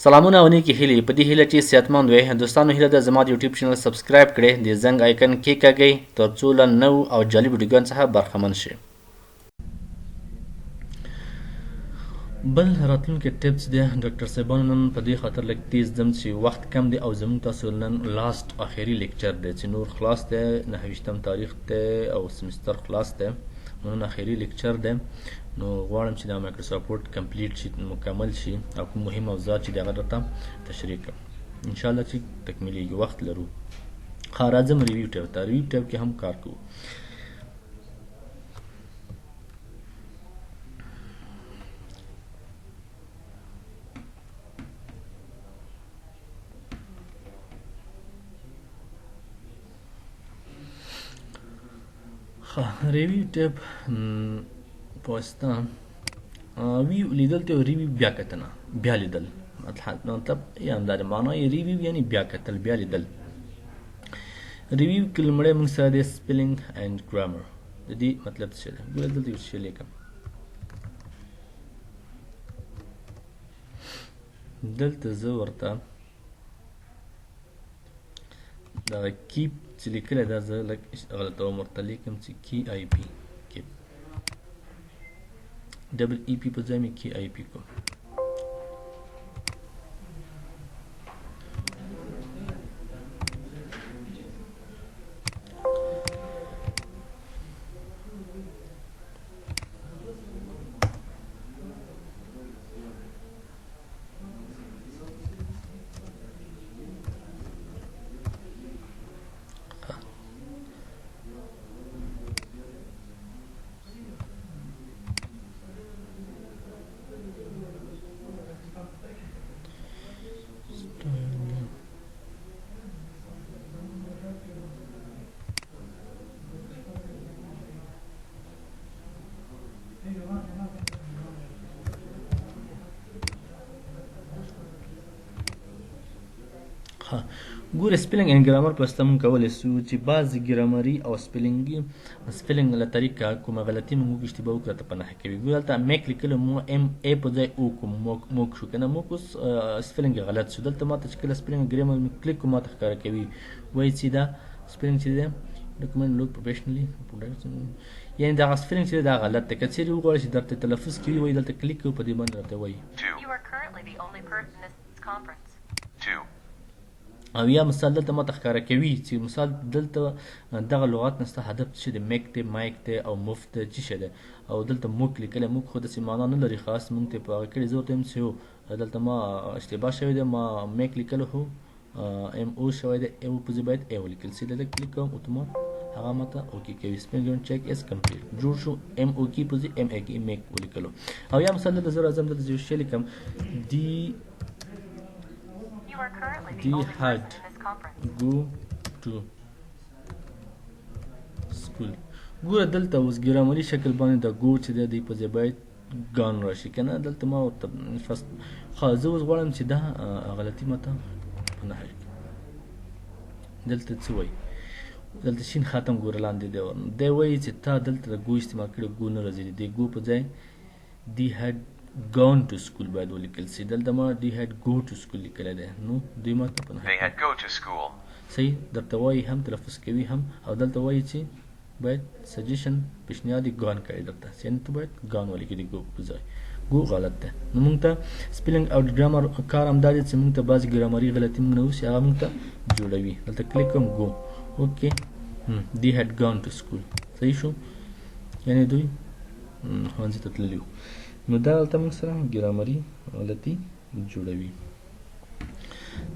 سلامونه او نیکی هیلې په دې هیله چې صحتمند وئ. دوستانو هیله ده زما د یوټیوب چینل سبسکرایب کړئ، د زنګ آیکن کېکاږئ ترڅو له نوو او جالب ویډیوګانو څخه برخمن شئ. بل راتلونکی ټپ چې دی ډاکټر صاحبانو نن په دې خاطر لږ تیز ځم چې وخت کم دی او زموږ تاسو نن لاست آخري لیکچر دی چې نور خلاص دی، 9 تاریخ دی او سمستر خلاص دی. نن آخري لیکچر دی، نو غواړم چې دا مایکروسافټ ورډ کمپلیټ شي، مکمل شي او کوم مهم موضوعات چې د هغه درته تشریح کړم انشاءالله چې تکمیلیږي. وخت لرو. ښه راځم ریویو ټیب ته. ریویو ټیب کې هم کار کوو. ریویو ټیب په واسطه ویو لیدل ته ریویو بیا کتنه، بیا لیدل مطلب یې همدا دی، معنا یې ریویو یعنی بیا کتل، بیا لیدل. ریویو کې لومړی موږ سره دی سپیلنګ اینډ ګرامر. د دې مطلب څه دی؟ ګوره دلته یو څه لیکم. دلته زه ورته دغه کیپ چې لیکلی دا زه لږ غلطوم، ورته لیکم چې کی آی پی، کیپ ډبل ای پی په ځای مې کی آی پی کوم. ګوره سپیلنګ اینډ ګرامر په واسطه موږ کولی سو چې بعضې ګرامري او سپیلنګ له طریقه کومه غلطي موږ وکړو، اشتباه وکړو راته په نښه کوي. ګوره هلته میک لیکلو مو ام ای په ځای او کوم موک شو که نه، موک اوس سپیلنګ یې غلط شو. دلته ماته چې کله سپیلنګ ګرامر مې کلیک کوم ماته ښکاره کوي وایي چې دا سپیلنګ چې دی ډاکومنټ لوک پروفیشنلی یعنې دغه سپیلنګ چې دی دا غلط دی. که چیرې وغواړئ چې درته تلفظ کوي وایي دلته کلیک کوو په دې باندې راته وایي. او یا مثال دلته ماته ښکاره کوي چې مثال دلته دغه لغات نه ستا هدف څه دی، میک دی، مایک دی او مفت دی، څه شی دی. او دلته موک لیکلی، موک خو داسې معنا نه لري خاص، موږ ته یې په هغه کړي. زه ورته وایم چې هو دلته ما اشتباه شوی دی، ما میک لیکلو خو ام او شوی دی، او په ځای باید ای ولیکل سي. دلته کلیک کوم اتومات هغه ماته اوکې کوي. سپیلنګ چیک از کمپلیټ جوړ شو. ام او کی په ځای ام ای کی میک ولیکلو. او یا مثال دلته زه راځم دلته یو شی لیکم دی had go to school. ګوره دلته اوس ګرامري شکل باندې د ګو چې دی په ځای باید ګان راشي که نه. دلته ما ورته فرست ښه زه اوس غواړم چې دا غلطي ماته په نښه کړي. دلته څه وایي؟ دلته شین ختم ګوره لاندې دی وایي چې تا دلته د ګو استعمال کړی، ګو نه راځي. د ګو په ځای دی had gone to school باید ولیکل سي. دلته ما دی had go to school لیکلی دی، نو دوی ماته په نښه صحیح درته وایي، هم تلفظ کوي هم. او دلته وایي چې باید سجیشن پیشنهاد یې ګان کړی درته، یعنې ته باید ګان ولیکې د ګو په ځای. ګو غلط دی. نو موږ ته سپیلنګ او ګرامر کار همدا دی چې موږ ته بعضې ګرامري غلطي موږ نه اوسي هغه موږ ته جوړوي. دلته کلیک کوم ګو اوکې. دی had gone to school صحیح شو، یعنې دوی ښوونځي ته تللي وو. نو دا دلته موږ سره ګرامري غلطي جوړوي.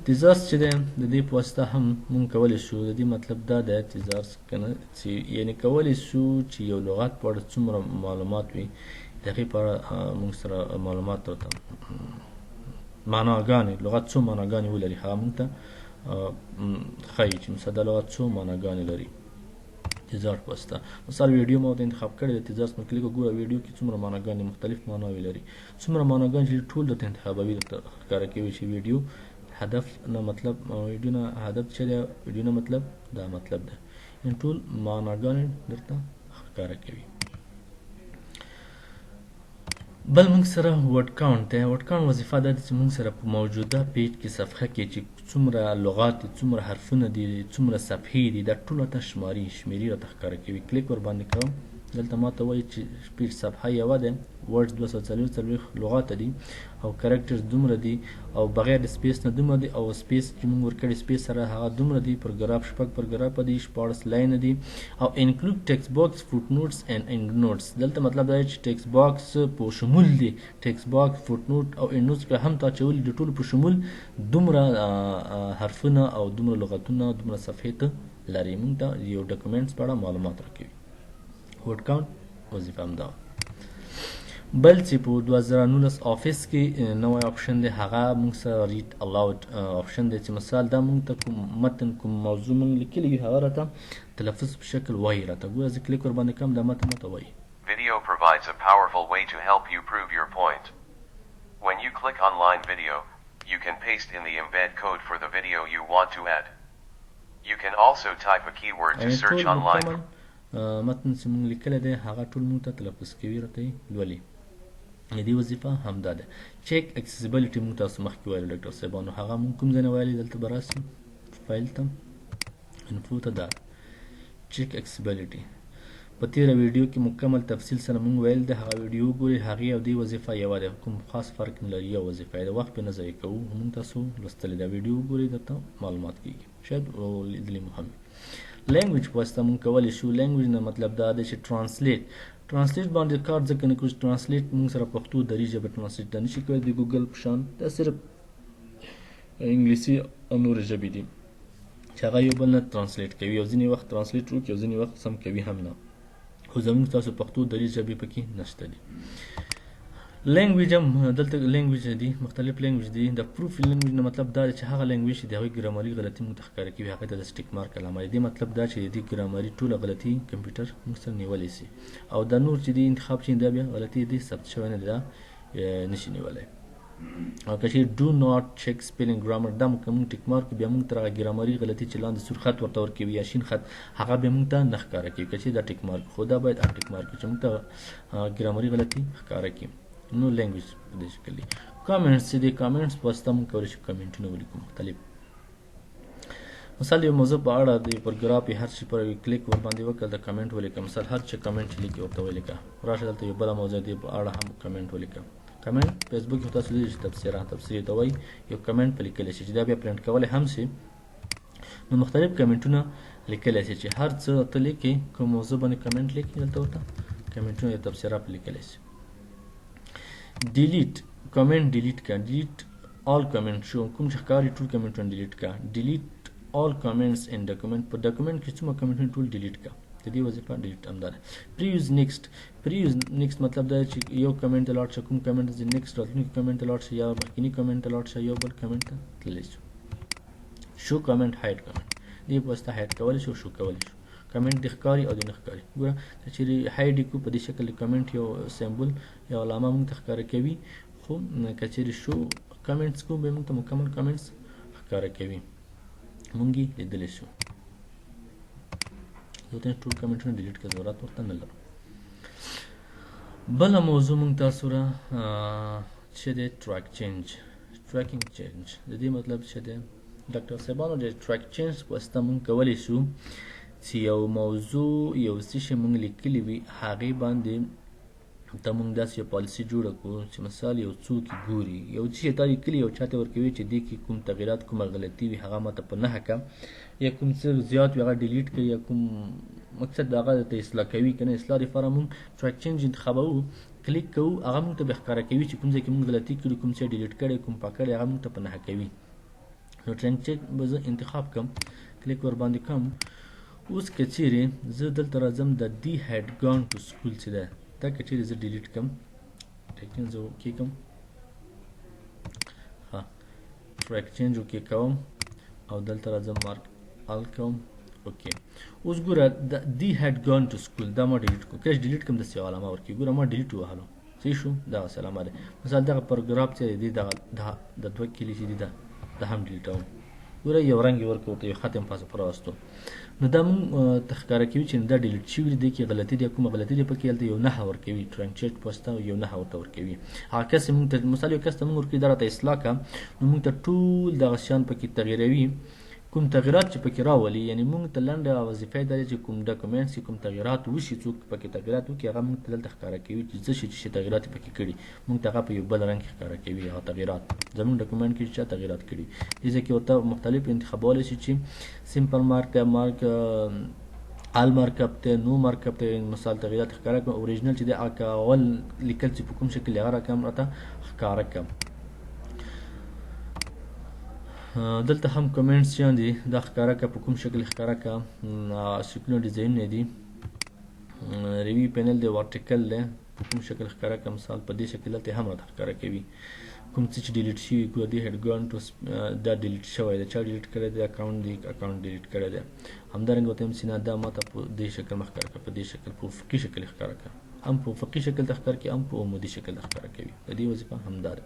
تیزاس چې دی د دې په واسطه هم موږ کولی شو، د دې مطلب دا دی تیزاس که نه چې یعنې کولی شو چې یو لغات په اړه څومره معلومات وي د هغې په اړه موږ سره معلومات راته معناګانې لغات څو معناګانې ولري هغه موږ ته ښایي چې مثلا دا لغات څو معناګانې لري. تیزار په واسطه مثال ویډیو ما ورته انتخاب کړی دی، تیزار مې کلیک وګوره ویډیو کې څومره معناګانې مختلف معناوې لري، څومره معناګانې چې ټول درته انتخابوي، درته ښکاره کوي چې ویډیو هدف نه مطلب ویډیو نه هدف څه دی، ویډیو نه مطلب دا مطلب ده، یعنې ټول معناګانې درته ښکاره کوي. بل موږ سره ورډ کاونټ دی. ورډ کاونټ وظیفه دا ده چې موږ سره په موجوده پیج کې صفحه کې چې څومره لغات دي، څومره حرفونه دي، څومره صفحې دي، دا ټول راته شمېرې راته ښکاره کوي. کلیک ورباندې کوم، دلته ماته وایي چې پیج صفحه یوه ده، ورډز 240 لغات دي او کرکټرز دومره دي او بغیر د سپیس نه دومره دي او سپیس چې موږ ورکړی سپیس سره هغه دومره دي. پاراګراف 6 پاراګراف دي، 14 لاینه دي او انکلود ټیکسټ باکس فوټ نوټس اینڈ اینډ نوټس. دلته مطلب دا چې ټیکسټ باکس په شمول دي، ټیکسټ باکس فوټ نوټ او اینډ نوټس که هم تا چولي د ټولو په شمول دومره حرفونه او دومره لغتونه دومره صفحې ته لري. موږ ته یو ډاکومنټس په اړه معلومات راکوي. ورډ کاونټ وظیفه هم دا. بل چې په 2019 آفیس کې نوی اپشن دی هغه موږ سره ریډ الاود اپشن دی چې مثال دا موږ ته کوم متن کوم موضوع موږ لیکلی وي هغه راته تلفظ په شکل وایي راته. ګوره زه کلیک ورباندې کوم دا متن راته وایي. Video provides a powerful way to help you prove your point. When you click online video, you can paste in the embed code for the video you want to add. You can also type a keyword to search online. متن چې موږ لیکلی دی هغه ټول موږ ته تلفظ کوي راته لولي. دې وظیفه همدا ده. چیک اکسیسیبیلیټي موږ تاسو مخکې ویلو ډاکټر صاحبانو، هغه موږ کوم ځای نه ویلي، دلته به راسو فایل ته انفو ته دا چیک اکسیسیبیلیټي په تیره ویډیو کې مکمل تفصیل سره موږ ویل د هغه ویډیو ګورئ. هغې او دې وظیفه یوه ده، کوم خاص فرق نه لري، یو وظیفه یې د وخت پرې نه ضایع کوو. موږ تاسو لوستلې دا ویډیو ګورئ درته معلومات کېږي شاید لیدلې مو هم وي. لینګویج په واسطه موږ کولی شو. لینګویج نه مطلب دا دی چې ټرانسلیټ باندې کار ځکه نه کوو چې ټرانسلیټ موږ سره پښتو دري ژبه ټرانسلیټ دا نشي کولی د ګوګل په شان. دا صرف انګلیسي او نورې ژبې دي چې هغه یو بل نه ټرانسلیټ کوي، او ځینې وخت ټرانسلیټ وکړي او ځینې وخت سم کوي هم نه. خو زموږ تاسو پښتو دري ژبې پکې نشته دي. لینګویج هم دلته لینګویج دي، مختلف لینګویج دي. د پروف لینګویج نه مطلب دا دی چې هغه لینګویج چې د هغوی ګرامري غلطي موږ ته ښکاره کوي هغه ته د سټیک مارک علامه دی. دې مطلب دا چې د دې ګرامري ټوله غلطي کمپیوټر موږ سره نیولی سي، او دا نور چې دی انتخاب چې دا بیا غلطي دی ثبت شوی نه دی، دا نشي نیولی. او که چیرې ډو ناټ چیک سپیلینګ ګرامر دا که موږ ټیک مارک بیا موږ ته هغه ګرامري غلطي چې لاندې سور خط ورته ورکوي یا شین خط هغه بیا موږ ته نه ښکاره کوي. که چیرې دا ټیک مارک خو دا باید ان ټیک مارک چې موږ ته ګرامري غلطي ښکاره کوي. نو لینګویج په دې شکل دي. کامنټس چې دی کامنټس په واسطه موږ کولی شو کمنټونه ولیکو مختلف. مثال یو موضوع په اړه د پاراګراف هر شي پر کلیک ورباندې وکړه د کمنټ ولیکه. مثال هر چې کمنټ لیکي ورته ولیکه. راشه دلته یو بله موضوع دی په اړه هم کمنټ ولیکه. کمنټ فیسبوک کې تاسو لیدلی چې تبصرې ته وایي یو کمنټ په لیکلی شي چې دا بیا پرنټ کولی هم شي. نو مختلف کمنټونه لیکلی شي چې هر څه ته لیکې کوم موضوع باندې کمنټ لیکي دلته ورته کمنټونه د تبصره په لیکلی شي. ډیلیټ کمنټ ډیلیټ کا ډیلیټ آل کمنټ شو کوم چې ښکاري ټول کمنټونه ډیلیټ کا. ډیلیټ آل کمنټس ان ډاکومنټ په ډاکومنټ کې څومره کمنټونه ټول ډیلیټ کا. د دې وظیفه ډیلیټ هم ده. پریوز نیکسټ مطلب دا چې یو کمنټ ته لاړ شه کوم کمنټ ته نیکسټ راتلونکي کمنټ ته لاړ شه یا مخکیني کمنټ ته لاړ شه یو بل کمنټ ته تللی شو. شو کمنټ هایډ کمنټ دې په واسطه هایډ کولی شو شو کولی شو. کمنټ د ښکاري او د نه ښکاري. ګوره چېرې هایډ یې کړو په دې شکل د کمنټ یو سمبول یا علامه موږ ته ښکاره کوي، خو که چېرې شو کمنټس کوو بیا موږ ته مکمل کمنټس ښکاره کوي. موږ یې لیدلی شو. ځکه ټول کمنټونه ډیلیټ کړه ضرورت ورته نه لرو. بله موضوع موږ تاسو سره چې دی ټریکینګ چینج. د دې مطلب چې دی ډاکټر صاحبانو د ټریک چینج په واسطه موږ کولی شو چې یو موضوع یو څه شی موږ لیکلی وي هغې باندې ته موږ داسې یو پالیسي جوړه کړو چې مثال یو څوک یې ګوري یو څه شی تا لیکلي یو چا ته ورکوي چې دې کې کوم تغیرات کومه غلطي وي هغه ماته په نښه کړه، یا کوم څه زیات وي هغه ډیلیټ کړي، یا کوم مقصد د هغه ته اصلاح کوي که نه اصلاح دپاره موږ ټریک چینج انتخابوو کلیک کوو هغه موږ ته بیا ښکاره کوي چې کوم ځای کې موږ غلطي کړي کوم څه ډیلیټ کړی کوم پاک کړی هغه موږ ته په نښه کوي. نو ټریک چینج به زه انتخاب کړم کلیک ورباندې کوم. اوس که چیرې زه دلته راځم د دی هیډ ګان ټو سکول چې ده دا که چیرې زه ډیلیټ کړم ټریک چینج زه اوکې کړم ټریک چینج اوکې کوم او دلته راځم مارک آل کوم اوکې. اوس ګوره د دی هیډ ګان ټو سکول دا ما ډیلیټ کړو کله چې ډیلیټ کړم داسې علامه ورکوي. ګوره ما ډیلیټ ووهلو صحیح شو دغسې علامه دی. مثال دغه پاراګراف چې دی د دوه کلي چې دي دا هم ډیلیټوم ګوره یو رنګ یې ورکړو ورته یو خط یې پاسه راوستو نو دا مونږ ته ښکاره کوي چې دا ډیلیټ شوي دي دې کې غلطي ده کومه غلطي ده پکې هلته یو نښه ورکوي ټرانکچیټ پوسته یو نښه ورته ورکوي هغه کس یې مونږ ته مثال یو کس ته مونږ ورکوي دا راته اصلاح کړه نو مونږ ته ټول دغه شیان پکې تغیروي کوم تغیرات چې پکې راولي یعنی مونږ ته لنډه وظیفه دا ده چې کوم ډاکومنټس کې کوم تغیرات وشي څوک پکې تغیرات وکړي هغه مونږ ته دلته ښکاره کوي چې څه شي تغیرات یې پکې کړي مونږ ته هغه په یو بل رنګ کې ښکاره کوي هغه تغیرات زموږ ډاکومنټ کې چا تغیرات کړي دې ځای کې ورته مختلف انتخابولی شي چې سمپل مارک دی مارک آل مارکاپ دی نو مارکاپ دی مثال تغیرات ښکاره کړم اوریجنل چې دی هغه اول لیکل چې په کوم شکل هغه راته ښکاره کړم دلته هم کمنټس چې دي دا ښکاره کړه په کوم شکل ښکاره کړه شکلونه ډیزاینونه دي ریویو پینل دی ورټیکل دی په کوم شکل ښکاره کړه مثال په دې شکل دلته هم راته ښکاره کوي کوم څه چې ډیلیټ شوي ګوره دې هیډ ګان ټو دا ډیلیټ شوی دی چا ډیلیټ کړی دی اکاونټ دی اکاونټ ډیلیټ کړی دی همدارنګه ورته هم چې نه دا ماته په دې شکل مه ښکاره کړه په دې شکل په افقي شکل ښکاره کړه هم په افقي شکل ته ښکاره کوي هم په عمودي شکل ته ښکاره کوي د دې وظیفه همدا ده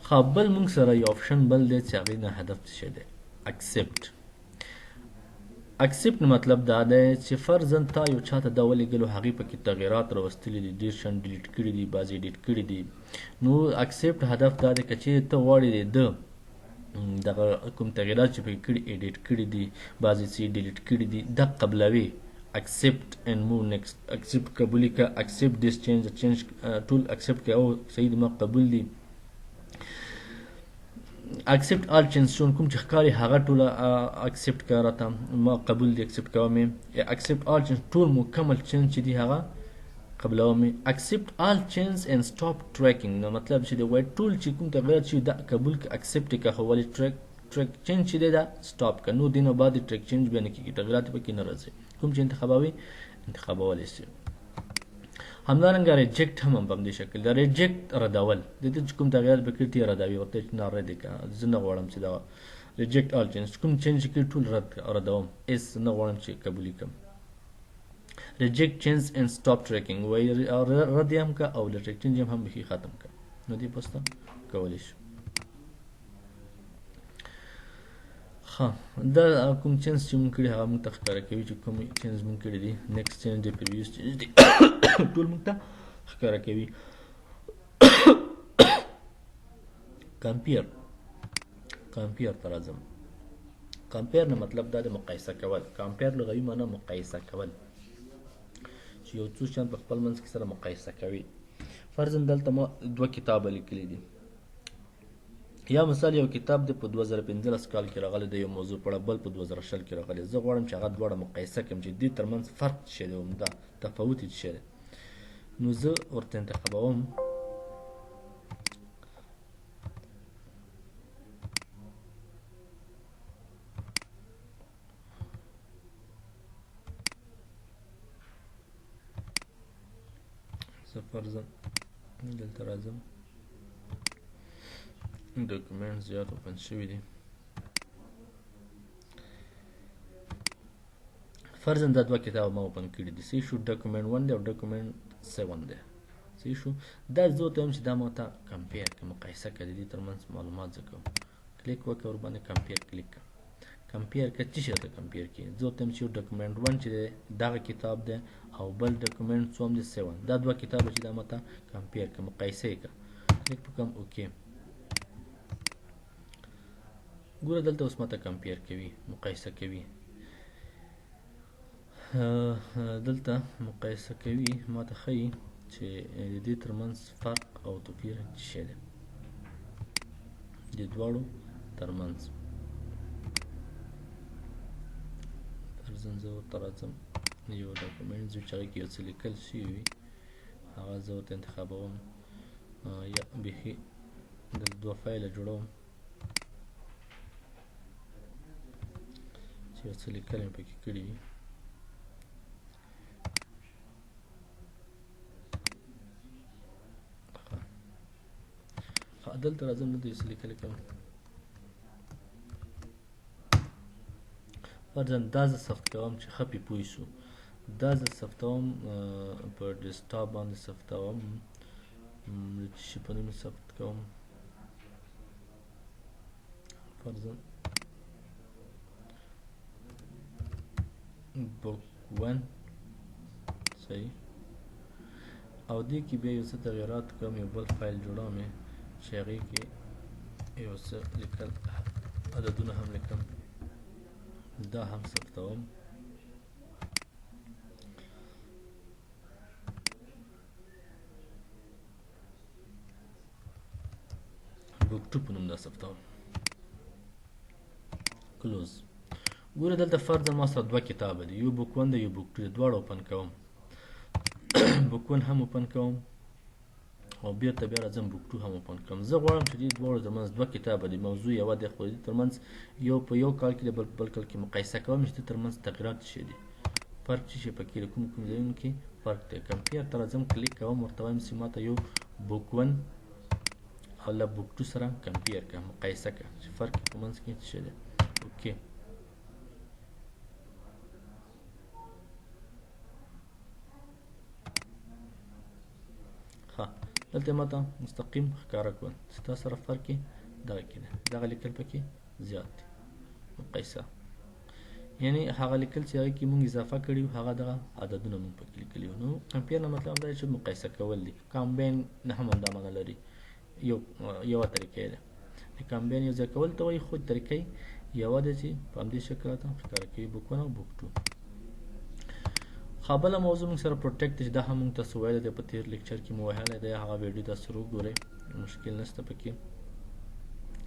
ښه بل موږ سره یو آپشن بل دی چې هغې نه هدف څه شی دی اکسپټ اکسپټ مطلب دا دی چې فرضاً تا یو چاته دا ولیږلو هغې پکې تغیرات راوستلي دي ډېر شیان ډیلیټ کړي دي بعضې ایډیټ کړي دي نو اکسپټ هدف دا دی که چیرې ته غواړې د دغه کوم تغیرات چې پکې کړي ایډیټ کړي دي بعضې څه ډیلیټ کړي دي دا قبلوي accept and move next accept قبولي که accept this change ټول accept که او صحیح دي ما قبول دي accept all change کوم چې ښکاري هغه ټوله accept که راته ما قبول دي accept کوه مې accept all change ټول مکمل change چې دي هغه قبلوه مې accept all change and stop tracking نو مطلب چې دی وایي ټول چې کوم تغیرات شوي دا قبول که accept که خو ولې ټریک چینج چې دی دا سټاپ که نو دې نه بعد ټریک چینج بیا نه کېږي تغیرات پکې نه راځي کوم چې انتخابوي انتخابولی شي همدارنګه ریجیکټ هم په همدې شکل دا ریجیکټ ردول د دې چې کوم تغیرات به کړي ردوي ورته چې نه رد یې کړه زه نه غواړم چې دا ریجیکټ آل چینج کوم چینج چې کړي ټول ردوم اس نه غواړم چې قبول یې کړم ریجیکټ چینج اینډ سټاپ ټریکینګ وایي رد یې هم کړه او له ټریک چینج هم بیخي ختم کړه نو دې پوسته کولی شو ښه دا کوم چینج چې مونږ کړي هغه مونږ ته ښکاره کوي چې کوم چینج مونږ کړي دي نیکسټ چینج دی پریویس چینج دی ټول مونږ ته ښکاره کوي کمپیر ته راځم کمپیر نه مطلب دا د مقایسه کول کمپیر لغوي معنی مقایسه کول چې یو څو شیان په خپل منځ کې سره مقایسه کوي فرضاً دلته ما 2 کتابه لیکلي دي یا مثال یو کتاب دی په 2015 کال کې راغلی دی یو موضوع په اړه بل په 2020 کې راغلی زه غواړم چې هغه دواړه مقایسه کړم چې دې ترمنځ فرق څه دی عمده تفاوت یې څه دی نو زه ورته انتخابوم زه فرضاً دلته راځم ډاکومنټ زیات اوپن شوي دي فرضاً دا 2 کتاب ما اوپن کړي دي سی شو ډاکومنټ 1 دی او ډاکومنټ 7 دی سی شو دا زه ورته وایم چې دا ما ته کمپیر که مقایسه کړه د دې ترمنځ معلومات زه کوم کلیک وکړه ورباندې کمپیر کلیک کړه کمپیر که څه شي راته کمپیر کړي زه ورته وایم چې یو ډاکومنټ 1 چې دی دغه کتاب دی او بل ډاکومنټ څوم دی 7 دا 2 کتابه چې دا ما ته کمپیر کړه مقایسه یې کړه کلیک وکړم اوکې ګوره دلته اوس ماته کمپیر کوي مقایسه کوي دلته مقایسه کوي ماته ښیي چې د دې ترمنځ فرق او توپیر څه شی دی د دواړو ترمنځ فرضاً زه ورته راځم یو ډاکومنټ چې هغې کې یو څه لیکل شوي وي هغه زه ورته انتخابوم یا بیخي دلته 2 فایله جوړوم چې یو څه لیکل مې پکې کړي وي دلته راځم دلته یو څه لیکل کوم فرضاً دا زه ثبت کوم چې ښه پې پوه شو دا زه ثبتوم په ډیسکټاپ باندې ثبتوم د څه شي په نوم ثبت کوم فرضاً book 1 صحیح او دې کې بیا یو څه تغیرات کوم یو بل فایل جوړوم چې هغې کې یو څه لیکل عددونه هم لیکم دا هم ثبتوم بوک 2 په نوم دا ثبتوم کلوز ګوره دلته فرضاً ما سره دوه کتابه دي یو بوک 1 دی یو بوک 2 دی دواړه اوپن کوم بوک 1 هم اوپن کوم او بیرته بیا راځم بوک 2 هم اوپن کوم زه غواړم چې دې دواړو ترمنځ دوه کتابه دي موضوع یوه دی خو دې ترمنځ یو په یو کال کې د بل کال کې مقایسه کوم چې ترمنځ تغیرات څه دي فرق چې پکې له کوم ځایونو کې فرق دی کمپیر ته راځم کلیک کوم ورته وایم چې ماته یو بوک 1 او له بوک 2 سره کمپیر کړه مقایسه کړه چې فرق یې په منځ کې څه دی اوکې ها دلته ماته مستقیم ښکاره کړل چې تا سره فرق یې دغه کې دی دغه لیکل پکې زیات دی مقایسه یعنی هغه لیکل چې هغې کې مونږ اضافه کړي وو هغه دغه عددونه مونږ پکې لیکلي وو نو کمپیر نه مطلب دا چې مقایسه کول دي کامبین نه هم همدا معنی لري یوه طریقه ده د کامبین یو ځای کول ته وایي خو طریقه یوه ده چې په همدې شکل راته ښکاره کوي بوک 1 او بوک 2 بله موضوع موږ سره پروټیکټ چې دا هم موږ تاسو ویلی دی په تېر لیکچر کې مو ویلی دی هغه ویډیو تاسو سره وګورئ مشکل نشته پکې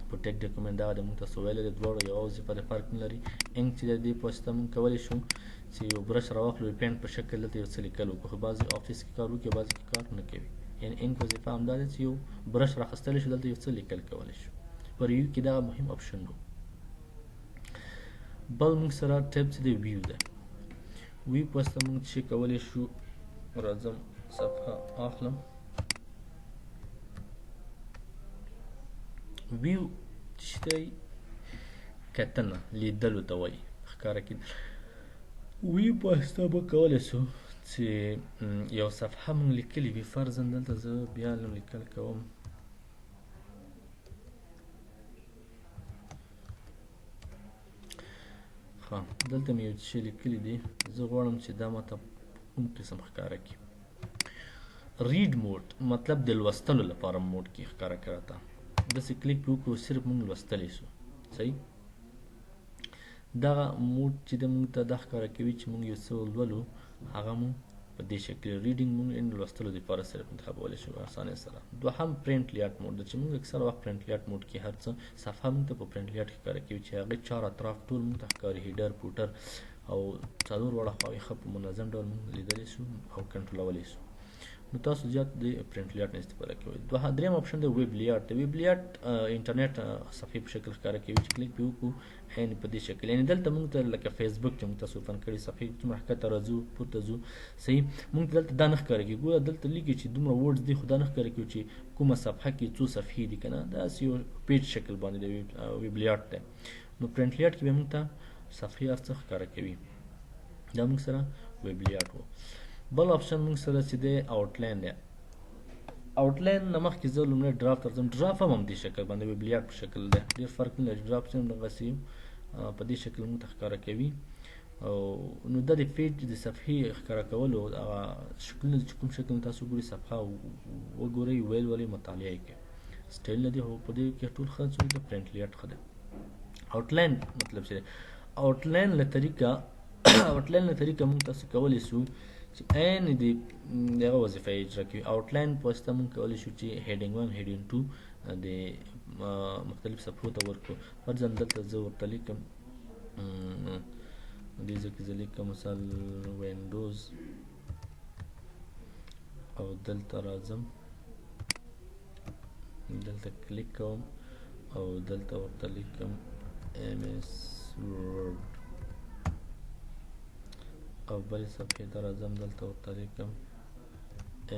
پروټیکټ ډاکومنټ دغه دی موږ تاسو ویلی دی دواړو یوه وظیفه دی فرق نه لري انک چې د دې په واسطه موږ کولی شو چې یو برش راواخلو پینټ په شکل دلته یو څه لیکل وکړو خو بعضې افیس کې کار وکړي بعضې کې کار نه کوي یعنی انک وظیفه همدا ده چې یو برش راخیستلی شو دلته یو څه لیکل کولی شو په ریویو کې دغه مهم اپشن و بل موږ سره ټیب چې دی ویو دی وی په واسطه موږ چې کولی شو راځم صفحه اخلم ویو چې دی کتنه لیدلو ته وایي ښکاره کېدل وی په واسطه به کولی شو چې یو صفحه موږ لیکلې وي فرضاً دلته زه بیا نوم لیکل کوم دلته مې یو څه لیکلي دي زه غواړم چې دا ماته کوم قسم ښکاره کړي ریډ موډ مطلب د لوستلو لپاره موډ کې ښکاره کړه راته داسې کلیک پې وکړو صرف موږ لوستلی شو صحیح دغه موډ چې د موږ ته دا ښکاره کوي چې موږ یو څه ولولو هغه مو په دې شکل ریډینګ موږ لوستلو دپاره صرف انتخابولی شو اسانۍ سره دوهم پرنټ لیاټ موډ ده چې موږ اکثر وخت پرنټ لیاټ موډ کې هر څه صفحه موږ ته په پرنټ لیاټ کې ښکاره کوي چې هغې چار اطراف ټول موږ ته ښکاري هیډر پوټر او څلور واړه خواوې ښه په منظم ډول موږ لیدلی شو او کنټرولولی شو نو تاسو زیات د پرنټ لیاټ نه استفاده کوئ دریم اپشن دی ویب لیاټ د ویب لیاټ انټرنیټ صفحې په شکل ښکاره کوي چې کلیک پې وکړو یعنې په دې شکل یعنې دلته موږ ته لکه فیسبوک چې موږ تاسو اوپن کړي صفحې څومره ښکته راځو پورته ځو صحیح موږ ته دلته دا نه ښکاره کوي ګوره دلته لیکي چې دومره ورډز دي خو دا نه ښکاره کوي چې کومه صفحه کې څو صفحې دي که نه داسې یو پیج شکل باندې د ویب لیاټ دی نو پرنټ لیاټ کې به موږ ته صفحې هر څه ښکاره کوي دا موږ سره ویب لیاټ و بل اپشن موږ سره چې دی آوټلاین دی آوټلاین نه مخکې زه لومړی ډرافټ ته ځم ډرافټ هم همدې شکل باندې ویب لیاټ په شکل دی ډېر فرق نه لري ډرافټ چې هم دغسې په دې شکل موږ ته ښکاره کوي او نو دا د پیج د صفحې ښکاره کولو هغه شکلونه چې کوم شکل تاسو ګورئ صفحه وګورئ ولولئ مطالعه یې کړئ سټایل نه دی خو په دې کې ټول ښه څه د پرنټ لیاټ ښه دی آوټلاین مطلب چې آوټلاین له طریقه موږ تاسو کولی شو چې عین د دغه وظیفه یې اجرا کوي آوټلاین په واسطه موږ کولی شو چې هیډینګ 1 هیډینګ 2 د مختلف صفحو ته ورکړو فرضاً دلته زه ورته لیکم دې ځای کې زه لیکم مثال وینډوز او دلته راځم دلته کلیک کوم او دلته ورته لیکم MS Word او بلې صفحې ته راځم دلته ورته لیکم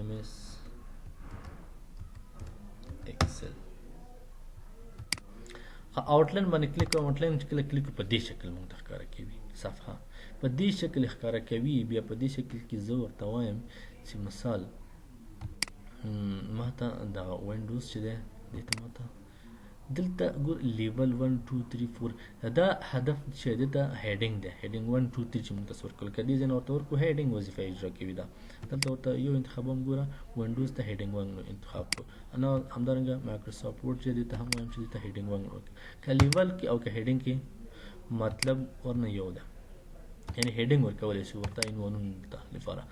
MS Excel آوټلاین باندې کلیک کوم آوټلاین چې کله کلیک په دې شکل موږ ته ښکاره کوي صفحه په دې شکل ښکاره کوي بیا په دې شکل کې زه ورته وایم چې مثال ما ته دغه وینډوز چې دی دې ته ما ته دلته ګور لیول 1 2 3 4 دا هدف چې د هیډینګ دی هیډینګ 1 2 3 چې موږ تصور کول کدي ځنه ورته ورکو هیډینګ وظیفه اجرا کوي دا دلته ورته یو انتخابوم ګوره وینډوز ته هیډینګ 1 انتخاب کو انا همدارنګه مایکروسافټ ورډ چې دته هم وایم چې دته هیډینګ 1 ورکو ک لیول کې او ک هیډینګ کې مطلب ورنه یو ده یعنی هیډینګ ورکولای شي ورته عنوانونه ته لپاره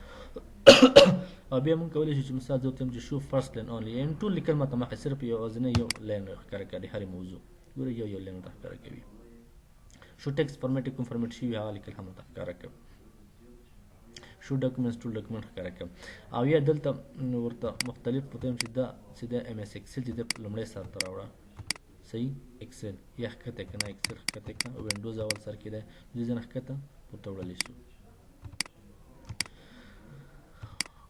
او بیا موږ کولی شو چې مثال زه ورته چې شو فرست لاین اونلی یعنې ټول لیکل ماته مخکې صرف یوازینی یو لاین ښکاره کوي هرې موضوع ګوره یو لاین ورته ښکاره کوي شو ټکسټ فارمیټ کوم فارمیټ شوي هغه لیکل هم ورته ښکاره کوي شو ډاکومنټس ټول ډاکومنټ ښکاره کوي او یا دلته ورته مختلف پته چې دا چې د ایم اس ایکسل چې د لومړی سر ته راوړه صحیح اکسل یا ښکته کنه اکسل ښکته کنه وینډوز اول سر کې ده دې ځنه ښکته ورته وړلی شو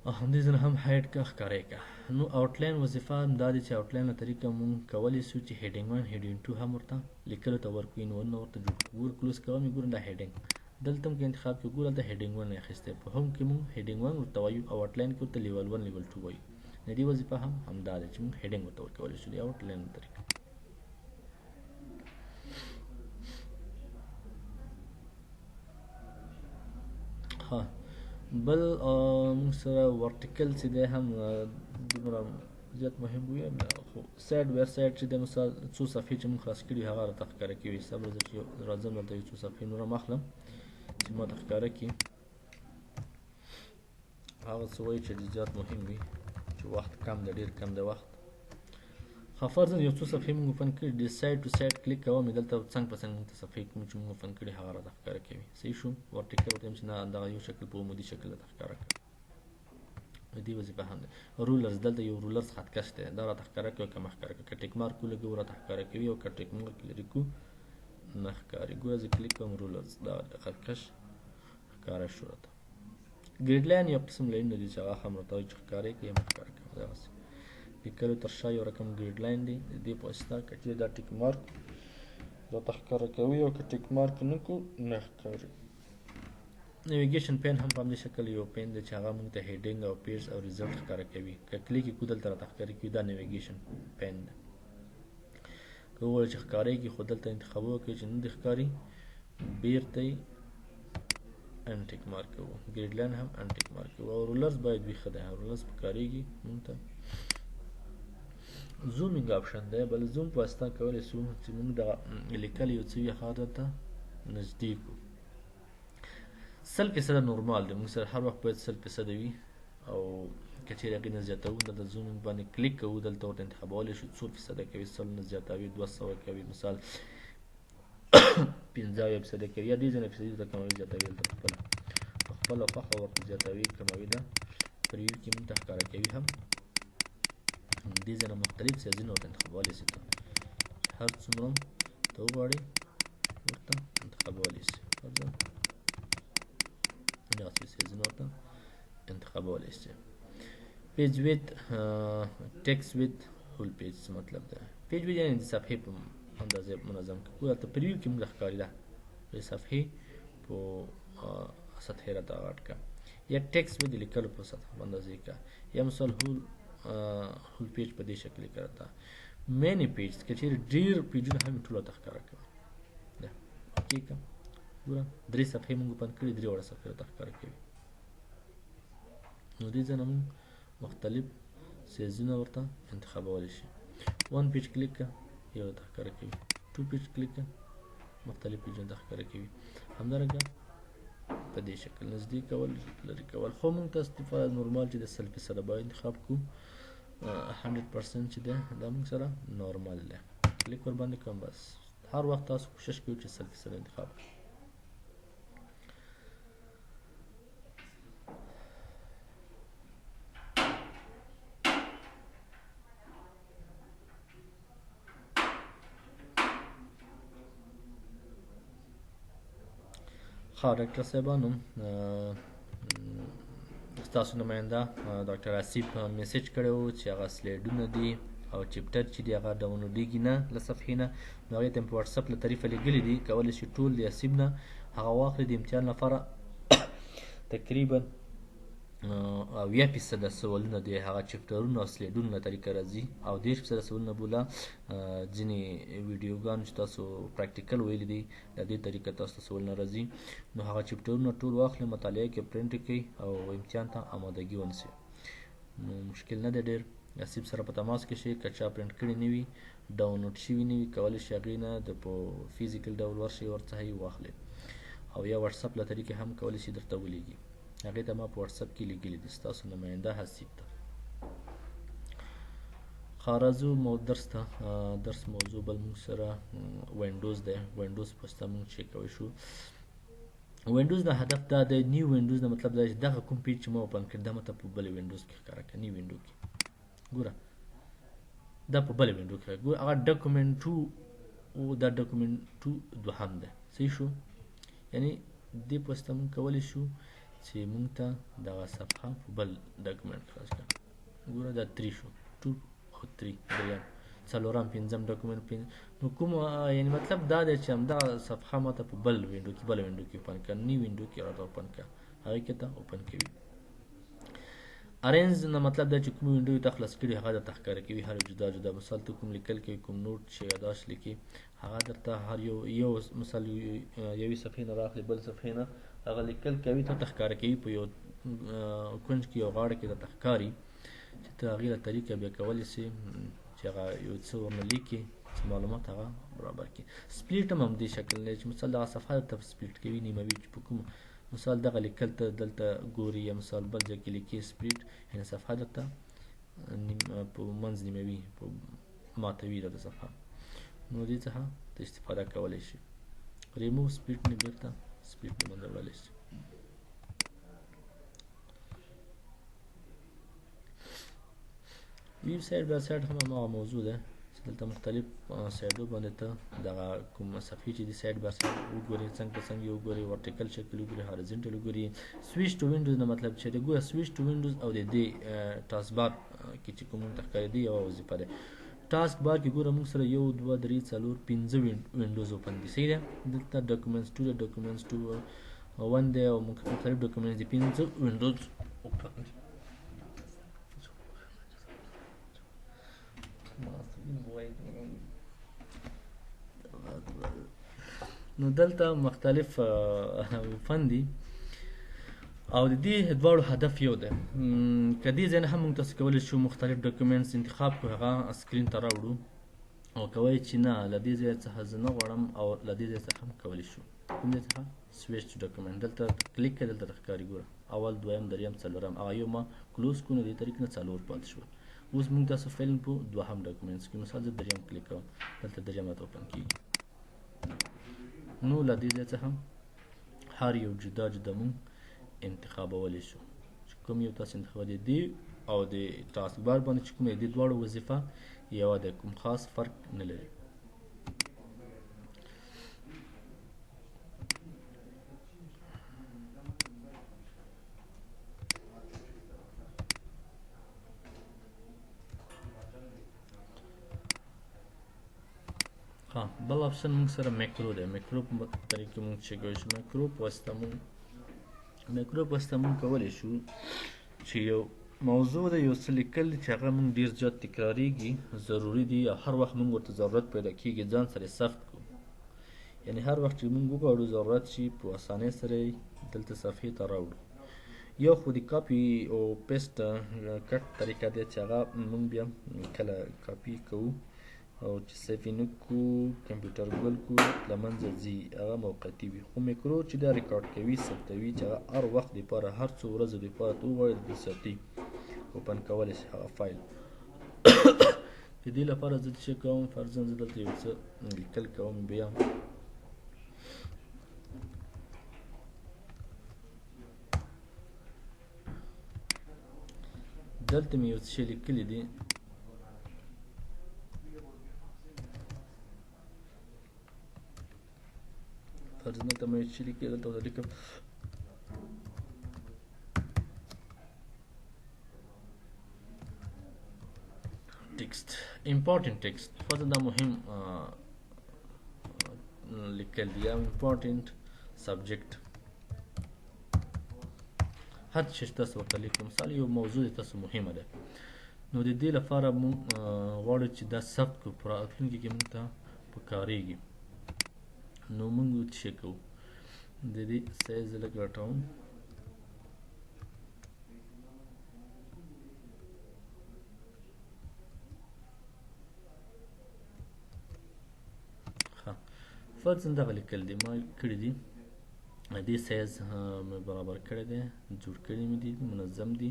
او همدې ځنه هم هایډ کا ښکاره کا نو آوټلاین وظیفه دا دی چې آوټلاین له طریقه مونږ کولی شو چې هیډینګ 1 هیډینګ 2 هم ورته لیکلو ته ورکو عنوانونه ورته جوړ ګور کلوز کوم ګور دا هیډینګ دلته هم کې انتخاب کې ګور د هیډینګ 1 اخیسته په هم کې مونږ هیډینګ 1 ورته وایو او آوټلاین کې ورته لیول 1 لیول 2 وایو د دې وظیفه هم دا دی چې مونږ هیډینګ ورته ورکولی شو د آوټلاین طریقه ها بل موږ سره ورټیکل چې دی هم دومره زیات مهم وي خو سایډ ویر سایډ چې د مثال څو صفحې چې موږ خلاص کړي هغه راته ښکاره کوي صبر زه چې راځم دلته یو څو صفحې نور هم اخلم چې ما ته ښکاره کړي هغه څه وایي چې زیات مهم وي چې وخت کم دی ډېر کم دی وخت فرضاً یو څو صفحې موږ اوپن کړي د سایډ ټو سایډ کلیک کوم دلته څنګ په څنګ موږ ته صفحې کوم چې موږ اوپن کړي هغه راته ښکاره کوي صحیح شو ورټیکل ورته چې نه دغه یو شکل په عمودي شکل راته ښکاره کوي د دې وظیفه هم ده رولرز دلته یو رولرز خطکش دی دا راته ښکاره کوي که مه ښکاره کوي که ټیک مارک ولګوو راته ښکاره کوي او که ټیک مارک لرې کړو نه ښکاري ګوره زه کلیک کوم رولرز دا خطکش ښکاره شو راته ګریډ لاین یو قسم لاینونه دي چې هغه هم راته وایي چې ښکاره کوي یا مه ښکاره کوي دغسې لیکلو تر شا یو رقم ګریډ لاین دی د دې په واسطه که چیرې دا ټیک مارک راته ښکاره کوي او که ټیک مارک نه کړو نه ښکاري نیویګیشن پین هم په همدې شکل یو پین دی چې هغه موږ ته هیډینګ او پیج او ریزلټ ښکاره کوي که کلیک یې کړو دلته راته ښکاره کوي دا نیویګیشن پین دی که ووایو چې ښکارېږي خو دلته انتخاب وکړئ چې نه دې ښکاري بیرته یې انټیک مارک کوو ګریډ لاین هم انټیک مارک کوو او رولرز باید ویښه دی رولرز پکارېږي موږ ته زومینګ آپشن دی بل زوم په واسطه کولی شو چې موږ دغه لیکل یو څه وي هغه درته نږدې کړو 100% نورمال دی موږ سره هر وخت باید 100% وي او که چیرې هغې نه زیاتوو دلته زومینګ باندې کلیک کوو دلته ورته انتخابولی شو 100% کوي 100 نه زیاتوي 200 کوي مثال 50% کوي یا دې ځینې فیصدي ته کموي زیاتوي دلته په خپله خوښه ورته زیاتوي کموي ده پریویو کې موږ ته ښکاره کوي هم دې ځای نه مختلف سایزونه ورته انتخابولی شي هر څومره ته وغواړې ورته انتخابولی شي دغسې سایزونه ورته انتخابولی شي پیج ویت ټیکسټ ویت هول پیج څه مطلب ده پیج ویت یعنې د صفحې په اندازې منظم کړو هلته پریویو کې موږ ښکاري ده د صفحې په سطحې راته غټ کړه یا ټیکسټ ویت د لیکلو په سطحه په اندازې کړه یا مثال هول پیج په دې شکل کې راته مینی پیج که چیرې ډېر پیجونه هم ټول راته ښکاره کوي ده اوکې کړه ګوره 3 صفحې موږ اوپن کړي 3 وړه صفحې راته ښکاره کوي نو دې ځای نه موږ مختلف سایزونه ورته انتخابولی شي 1 پیج کلیک کړه یو راته ښکاره کوي 2 پیج کلیک کړه مختلف پیجونه ته ښکاره کوي همدارنګه په دې شکل نږدې کول لرې کول خو موږ تاسو لپاره نورمال چې د 100% باید انتخاب کړو 100% چې دی دا موږ سره نورمال دی کلیک ورباندې کوم بس هر وخت تاسو کوشش کوئ چې 100% انتخاب کړئ ښه ډاکټر صاحبانو ستاسو نماینده ډاکټر آصف میسیج کړی و چې هغه سلایډونه دي او چپټر چې دی هغه ډاونلوډېږي نه له صفحې نه نو هغې ته مې په وټساپ له طریقه لیږلي دي کولی شي ټول د آصف نه هغه واخلي د امتحان لپاره تقریبا اویا% سوالونه دی هغه چپټرونه او سلیډونه له طریقه راځي او 30% سوالونه بوله ځینې ویډیوګانو چې تاسو پریکټیکل ویلی دي د دې طریقه تاسو ته سوالونه راځي نو هغه چپټرونه ټول واخلئ مطالعه کې پرنټ کړئ او امتحان ته آمادګي ونیسئ نو مشکل نه دی ډېر اسیب سره په تماس کې شئ که چا پرنټ کړي نه وي ډاونلوډ شوي نه وي کولی شئ هغې نه د په فزیکل ډول ورشئ ورڅخه یې واخلئ او یا واتساپ له طریقې هم کولی شي درته ولیږي هغې ته ما په واتساپ کې لیږلي دي ستاسو نماینده حسیب ته راځو درس ته درس موضوع بل موږ سره وینډوز دی وینډوز په واسطه موږ چیک کوی شو وینډوز د هدف دا دی نیو وینډوز د مطلب دا چې دغه کوم پیج چې ما اوپن کړي دا ماته په بلې وینډوز کې ښکاره کړه نیو وینډو کې ګوره دا په بلې وینډو کې ګوره هغه ډاکومنټ 2 او دا ډاکومنټ 2 دوهم دی صحیح شو یعنی دې په واسطه موږ کولی شو چې موږ ته دغه صفحه په بل ډاکومنټ خلاص کړه ګوره دا 3 شو 2 او 3 دریم څلورم پنځم ډاکومنټ نو کوم یعنی مطلب دا دی چې همدغه صفحه ماته په بل وینډو کې اوپن کړه نیو وینډو کې راته اوپن کړه هغې کې ته اوپن کوي ارینز نه مطلب دا چې کوم وینډو ته خلاص کړي هغه درته ښکاره کوي هر جدا جدا مثال ته کوم لیکل کوي کوم نوټ چې یاداشت لیکي هغه درته هر یو مثال یوې صفحې نه راخلي بل صفحې نه هغه لیکل کوي ته ښکاره کوي په یو کونج کې یو غاړه کې درته ښکاري چې ته هغې له طریقه بیا کولی سي چې هغه یو څه ورنه لیکي چې معلومات هغه برابر کړي سپلیټ هم همدې شکل دی چې مثال دغه صفحه درته سپلیټ کوي نیموي چې په کوم مثال دغه لیکل ته دلته ګوري یا مثال بل ځای کې لیکي سپلیټ یعنې صفحه درته په منځ نیموي په ماتوي دغه صفحه نو دې څخه ته استفاده کولی شي ریموو سپلیټ نه بیرته سپلیټ له منځه وړلی شي ویب سایټ بیا سایټ هم هماغه موضوع ده چې دلته مختلف سایټو باندې ته دغه کوم صفحې چې دي سایټ بای سایټ وګورې څنګ په څنګ یې وګورې ورټیکل شکل وګورې هارزنټل وګورې سویچ ټو وینډوز نه مطلب چې دی ګوره سویچ ټو وینډوز او د دې ټاسک بار کې چې کوم موږ ته ښکارېدي یوه وظیفه ده ټاسک بار کې ګوره موږ سره 1 2 3 4 5 وینډوز اوپن دي صحیح ده دلته ډاکومنټس 2 ده ډاکومنټس 2 1 دی او مختلف ډاکومنټس دي 5 وینډوز اوپن دي نو دلته مختلف فن دي او د دې دواړو هدف یو دی که دې ځای نه هم موږ تاسو کولی شو مختلف ډاکومنټس انتخاب کړو هغه سکرین ته راوړو او کوی چې نه له دې ځای څخه زه نه غواړم او له دې ځای څخه هم کولی شو کوم ځای څخه سویچ ډاکومنټ دلته کلیک کړئ دلته ښکاري ګوره اول دویم دریم څلورم هغه یو ما کلوز کړو نو دې طریقې نه څلور پاتې شول اوس موږ تاسو فعلا په دوهم ډاکومنټس کې مثال زه دریم کلیک کوم دلته دریم راته اوپن کېږي نو له دې ځای څخه هر یو جدا جدا موږ انتخابولی شو چې کوم یو تاسو انتخابولی دی او د ټاسک بار باندې چې کوم دې دواړو وظیفه یوه ده کوم خاص فرق نه لري بل اپشن موږ سره میکرو دی میکرو په طریقې موږ چیک کولی شو میکرو په واسطه موږ کولی شو چې یو موضوع ده یو څه لیکل چې هغه موږ ډېر زیات تکراریږي ضروري دي او هر وخت موږ ورته ضرورت پیدا کېږي ځان سره یې ثبت کړو یعنې هر وخت چې موږ وغواړو ضرورت شي په اسانۍ سره یې دلته صفحې ته راوړو یو خو د کاپي او پیسټ کټ طریقه دی چې هغه موږ بیا کله کاپي کوو او چې سیف یې نه کړو کمپیوټر ګل کړو له منځه ځي هغه موقتي وي خو میکرو چې دا ریکارډ کوي ثبتوي چې هغه هر وخت دپاره هر څو ورځو دپاره ته وغواړې د ساتي اوپن کولی شي هغه فایل د دې لپاره زه چې کوم فرضاً زه دلته یو څه لیکل کوم بیا دلته مې یو څه شی لیکلی دی فرضاً دلته مې یو څه لیکلی دلته ورته لیکم text important text فرضاً دا مهم لیکل دی یا important subject هر څه چې تاسو ورته لیکئ مثال یو موضوع تاسو مهمه ده نو د دې لپاره مونږ غواړو چې دا ثبت کړو په راتلونکي کې مونږ ته پکارېږي نو مونږ څه شی کوو د دې سایز لږ راټوم فرضاً دغه لیکل دي ما کړي دي دې سایز مې برابر کړی دی جوړ کړي مې دي منظم دي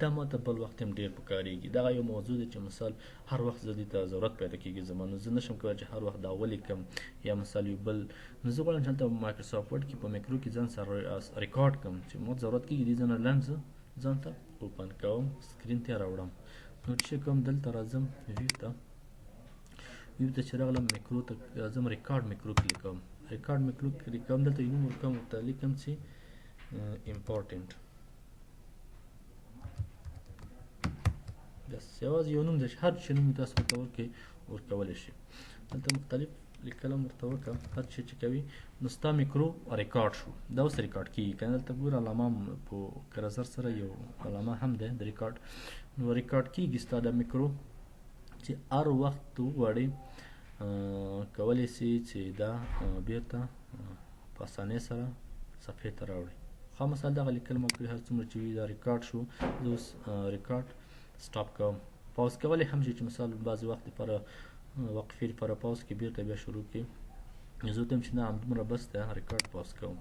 دا ماته بل وخت هم ډېر پکارېږي دغه یو موضوع دی چې مثال هر وخت زه دې ته ضرورت پیدا کېږي زما نو زه نشم کولی چې هر وخت دا ولیکم یا مثال یو بل نو زه غواړم چې هلته مایکروسافټ ورډ کې په میکرو کې ځان سره ریکارډ کړم چې ماته ضرورت کېږي دې ځای نه لنډ زه ځان ته اوپن کوم سکرین ته یې راوړم نو چې کوم دلته راځم ویو ته چې راغلم میکرو ته راځم ریکارډ میکرو کلیک کوم ریکارډ میکرو کلیک کوم دلته یو نوم ورکوم ورته لیکم چې امپورټنټ بس یوازې یو نوم دی چې هر چې نوم تاسو ورته ورکولی شي دلته مختلف لیکل هم ورته وکړه هر چې کوي نو ستا میکرو ریکارډ شو دا اوس ریکارډ کېږي که نه دلته ګوره علامه هم په کرسر سره یو علامه هم دی د ریکارډ نو ریکارډ کېږي ستا د میکرو چې هر وخت ته وغواړې کولی سي چې دا بیرته په اسانۍ سره صفحې ته راوړي ښه مثال دغه لیکل ما کړي هر څومره چې وي دا ریکارډ شو زه اوس ریکارډ سټاپ کوم پاوز کولی هم شي چې مثال بعضې وخت لپاره وقفې لپاره پاوز کړي بیرته بیا شروع کړي زه ورته یم چې نه همدومره بس ده ریکارډ پاوز کوم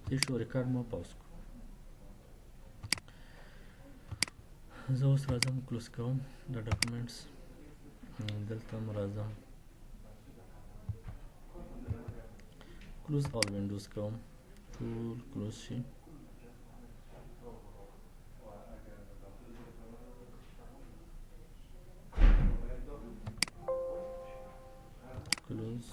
ټیک شو ریکارډ ما پاوز کړو زه اوس راځم کلوز کوم دا ډاکومنټس دلته هم راځم کلوز آل وینډوز کوم ټول کلوز شي کلوز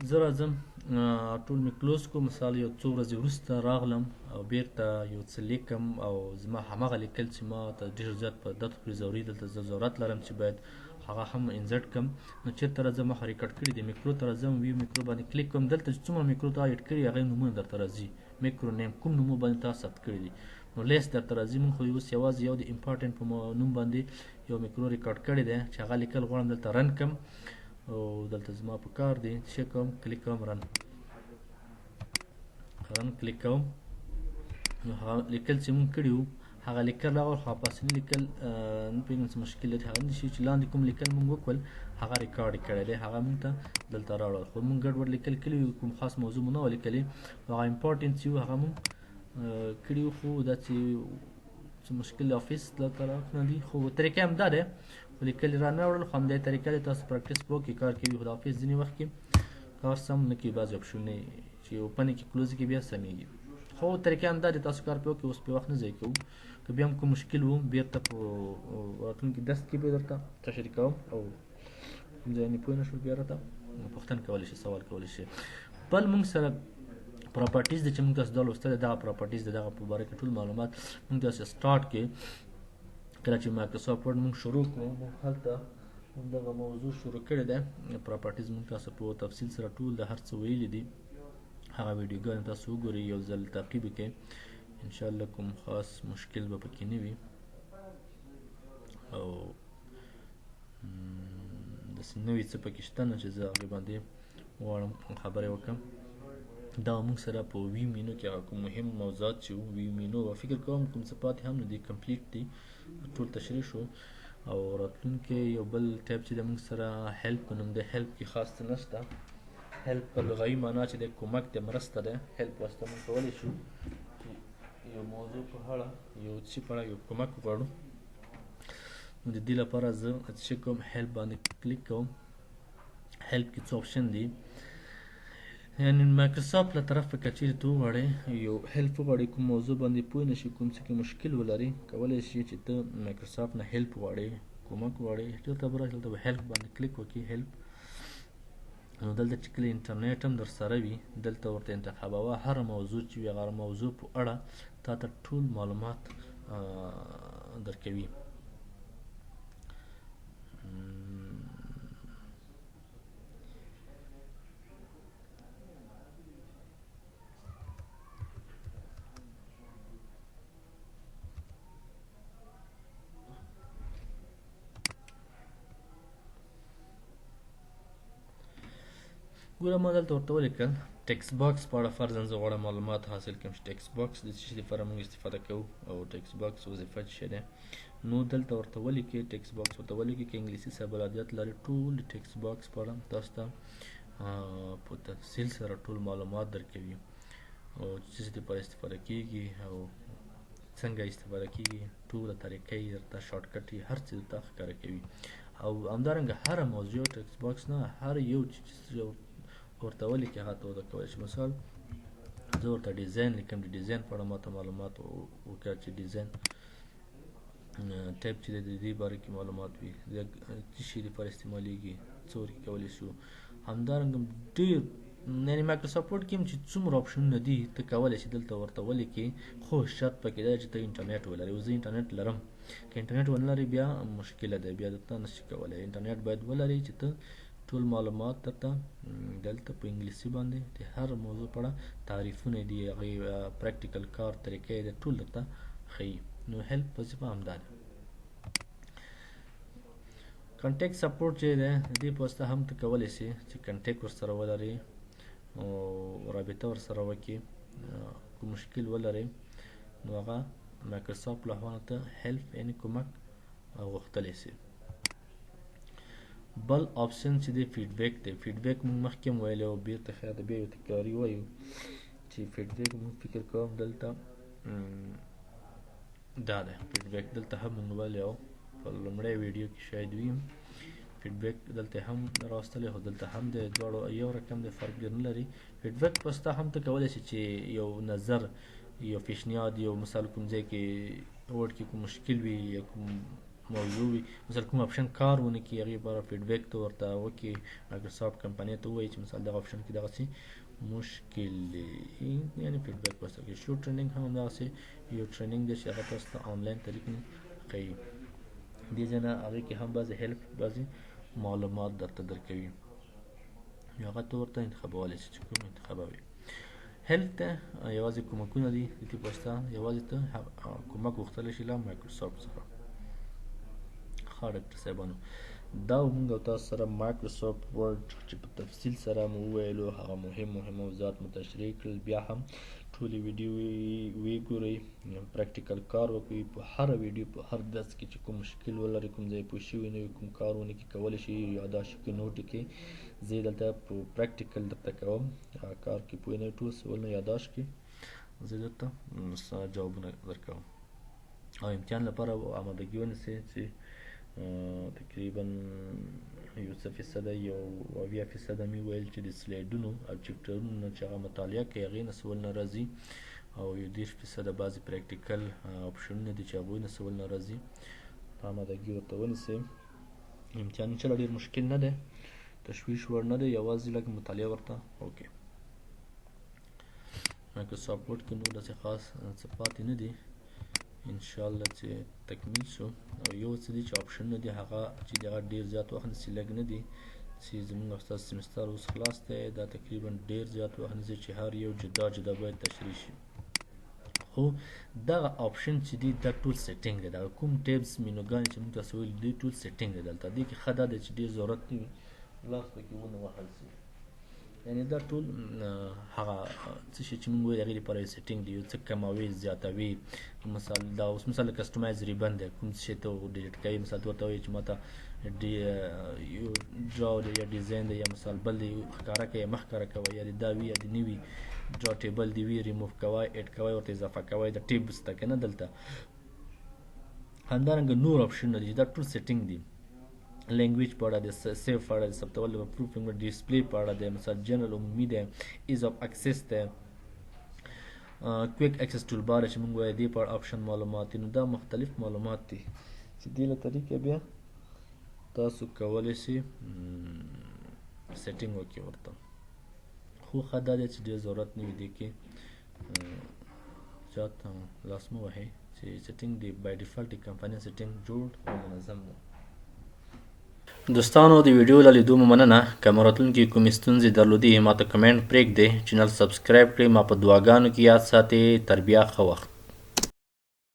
زه راځم ټول مې کلوز کو مثال یو څو ورځې وروسته راغلم او بیرته یو څه لیکم او زما هماغه لیکل چې ما ته ډېر زیات په دقت پورې ضروري دلته زه ضرورت لرم چې باید هغه هم انزرټ کړم نو چېرته راځم ما ریکارډ کړي دي میکرو ته راځم ویو میکرو باندې کلیک کوم دلته چې څومره میکرو ته ایډ کړي هغه نومونه درته راځي میکرو نیم کوم نومو باندې تا ثبت کړي دي نو لیست درته راځي مونږ خو اوس یوازې یو د امپارټنټ په نوم باندې یو میکرو ریکارډ کړی دی چې هغه لیکل غواړم دلته رن کړم او دلته زما په کار دی چې کوم کلیک کوم رن کلیک کوم نو هغه لیکل چې مونږ کړي وو هغه لیکل راغل خو پاسني لیکل نه پوهېږم څه مشکل لري هغه نه شي چې لاندې کوم لیکل مونږ وکړل هغه ریکارډ یې کړی دی هغه مونږ ته دلته راوړل خو مونږ ګډوډ لیکل کړي وو کوم خاص موضوع مو نه وه لیکلې هغه امپارټنټ چې وو هغه مونږ کړي وو خو دا چې مشکل افیس دلته راکنه دي خو طریقه هم دا ده خو لیکل را نه وړل خو همدې طریقه ده تاسو پریکټس وکړئ کار کوي خو د افیس ځینې وخت کې کار سم نه کوي بعضې اپشنونه چې اوپن کې کلوز کې بیا سمیږي خو طریقه هم دا ده تاسو کار پې وکړئ اوس پې وخت نه ضایع کوو که بیا هم کوم مشکل و بیرته په راتلونکي درس کې به درته تشریح کوم او کوم ځای نه پوه نه شول بیا راته پوښتنه کولی شئ سوال کولی شئ بل موږ سره پراپرټیز د چې موږ تاسو دا لوستل دغه پراپرټیز د دغه په باره کې ټول معلومات موږ تاسو سټارټ کې کله چې مایکروسافټ ورډ موږ شروع کړو هلته دغه موضوع شروع کړې ده پراپرټیز موږ تاسو په تفصیل سره ټول د هر څه ویلي دي هغه ویډیوګانې تاسو وګورئ یو ځل تعقیب وکړئ انشاءالله کوم خاص مشکل به پکې نه وي او داسې نوي څه پکې شته نه چې زه هغې باندې غواړم خبرې وکړم دا موږ سره په وی مینو کې هغه کوم مهم موضوعات چې وو وی مینو فکر کوم کوم څه پاتې هم نه دي کمپلیټ دي ټول تشریح شو او راتلونکی یو بل ټیب چې د موږ سره هیلپ په نوم دی هیلپ کې خاص څه نشته هیلپ په لغوي معنا چې د کومک د مرسته ده هیلپ واسطه موږ کولی شو یو موضوع په اړه یو څه په اړه یو کومک وغواړو نو د دې لپاره زه چې کوم هیلپ باندې کلیک کوم هیلپ کې څه اپشن دي یعنی مایکروسافټ له طرفه که چیرې ته وغواړې یو هیلپ وغواړې کوم موضوع باندې پوه نه شي کوم څه کې مشکل ولرې کولی شي چې ته مایکروسافټ نه هیلپ وغواړې کومک وغواړې دلته به راشې دلته به هیلپ باندې کلیک وکړې هیلپ نو دلته چې کله انټرنیټ هم در سره وي دلته ورته انتخابوه هره موضوع چې وي هغه موضوع په اړه تا ته ټول معلومات درکوي ګوره ما دلته ورته ولیکل ټکس باکس په اړه فرضاً زه غواړم معلومات حاصل کړم چې ټکس باکس د څه شي لپاره موږ استفاده کوو او ټکس باکس وظیفه څه شی دی نو دلته ورته ولیکې ټکس باکس ورته ولیکې که انګلیسي څه بلدیت لري ټول د ټکس باکس په اړه تاسو ته په تفصیل سره ټول معلومات درکوي او څه څه لپاره استفاده کیږي او څنګه استفاده کیږي ټوله طریقې یې درته شارټکټ یې هر څه درته ښکاره کوي او همدارنګه هره موضوع ټکس باکس نه هر یو چې ورته ولیکې هغه ته وده کولی شي مثال زه ورته ډیزاین لیکم د ډیزاین په اړه ماته معلومات وکړه چې ډیزاین ټایپ چې دی د دې باره کې معلومات وي څه شي لپاره استعمالیږي څه ورکې کولی شو همدارنګه ډېر یعنې مایکروسافټ کې هم چې څومره اپشنونه دي ته کولی شي دلته ورته ولیکې خو شرط پکې دی چې ته انټرنیټ ولرې او زه انټرنیټ لرم که انټرنیټ ونه لرې بیا مشکله ده بیا دلته نشي کولی انټرنیټ باید ولرې چې ته ټول معلومات درته دلته په انګلیسي باندې د هر موضوع په اړه تعریفونه دي هغې پریکټیکل کار طریقې د ټول درته ښیي نو هیلپ وظیفه همدا ده کنټیکټ سپورټ چې دی د دې په واسطه هم ته کولی شي چې کنټیکټ ورسره ولرې او رابطه ورسره وکړي کوم مشکل ولرې نو هغه مایکروسافټ لخوا ته هیلپ یعنې کومک غوښتلی شي بل آپشن چې دی فیډبیک دی فیډبیک موږ مخکې هم ویلی او بیرته خیر د بیا یو تکراري وایو چې فیډبیک موږ فکر کوم دلته دا دی فیډبیک دلته هم موږ ویلی او په لومړی ویډیو کې شاید وي فیډبیک دلته هم راوستلی خو دلته هم د دواړو یو رقم د فرق ډېر نه لري فیډبیک واسطه هم ته کولی شي چې یو نظر یو پیشنهاد یو مثال کوم ځای کې ورډ کې کوم مشکل وي یا کوم موضوع وي مثلا کوم اپشن کار ونه کړي هغې لپاره فیډبیک ته ورته وکړي مایکروسافټ کمپنۍ ته ووایي چې مثال دغه اپشن کې دغسې مشکل دی یعنې فیډبیک واسطه کوي شو ټریننګ هم همدغسې یو ټریننګ دی چې هغه تاسو ته آنلاین طریق نه ښیي دې ځای نه هغې کې هم بعضې هیلپ بعضې معلومات درته درکوي نو هغه ته ورته انتخابولی شي چې کوم انتخابوي هیلپ ته یوازې کومکونه دي د دې په واسطه یوازې ته کومک غوښتلی شي له مایکروسافټ څخه ښه ډاکټر صاحبانو دا موږ او تاسو سره مایکروسافټ ورډ چې په تفصیل سره مو وویلو هغه مهم موضوعات مو تشریح کړل بیا هم ټولې ویډیو وګورئ پریکټیکل کار وکړئ په هره ویډیو په هر درس کې چې کوم مشکل ولرئ کوم ځای پوه شوي نه وي کوم کار ونه کړي کولی شي یاداشت کړي نوټ یې کړي زه یې دلته په پریکټیکل درته کوم هغه کار کې پوه نه وي ټول سوالونه یاداشت کړي زه درته جوابونه درکوم او امتحان لپاره آمادګي ونیسئ چې تقریبا 100% یو 80% مې ویل چې د سلایډونو او چپټرونو نه چې هغه مطالعه کوي هغې نه سوالونه راځي او 30% بعضې پریکټیکل اپشنونه دي چې هغوی نه سوالونه راځي آمادګي ورته ونیسئ امتحان انشاءالله ډېر مشکل نه دی تشویش وړ نه دی یوازې لږ مطالعه ورته وکړئ مایکروسافټ ورډ کې نور داسې خاص څه پاتې نه دي انشاءالله چې تکمیل شو او یو څه دي چې اپشنونه دي هغه چې دغه ډېر زیات وخت نیسي لږ نه دي چې زموږ استاد سیمستر اوس خلاص دی دا تقریبا ډېر زیات وخت نیسي چې هر یو جدا جدا باید تشریح شي خو دغه اپشن چې دي دا ټول سیټینګ دی دغه کوم ټیبس مینوګانې چې موږ تاسو ویلي دي ټول سیټینګ دی دلته دې کې ښه دا دی چې ډېر ضرورت نه وي لاس پکې ونه وهل شي یعنې دا ټول هغه څه شي چې موږ ویل هغې لپاره یو سیټینګ دی یو څه کموي زیاتوي مثال دا اوس مثال کسټمایز ریبن دی کوم څه شی ته ډیلیټ کوي مثال ته ورته وایي چې ماته یو ډرا دی یا ډیزاین دی یا مثال بل دی ښکاره کوي مه ښکاره کوئ یا د دا وي یا د نه وي ډرا ټیبل دی وي ریموف کوئ ایډ کوئ ورته اضافه کوئ د ټیبس ته که نه دلته همدارنګه نور اپشنونه دي چې دا ټول سیټینګ دي لینګویج په اړه د سیو په اړه د ثبتول د پروفینګ ډسپلی په اړه د مثلا جنرال عمومي دی ایز اف اکسس دی کویک اکسس ټول بار چې موږ وایو دې په اړه آپشن معلومات دي. نو دا مختلف معلومات دي چې دې له طریقې بیا تاسو کولی شئ سیټینګ وکړئ ورته. خو ښه دا دی چې ډېر ضرورت نه وي دې کې چاته لاس مه وهئ چې سیټینګ دی بای ډیفالټ د کمپنۍ سیټینګ جوړ او منظم ده. دوستانو د ویډیو له لیدو مو مننه. که مو راتلونکي کومې ستونزې درلودې ما ته کمنټ پرېږدئ، چینل سبسکرایب کړئ، ما په دعاګانو کې یاد ساتئ. تر بیا ښه وخت.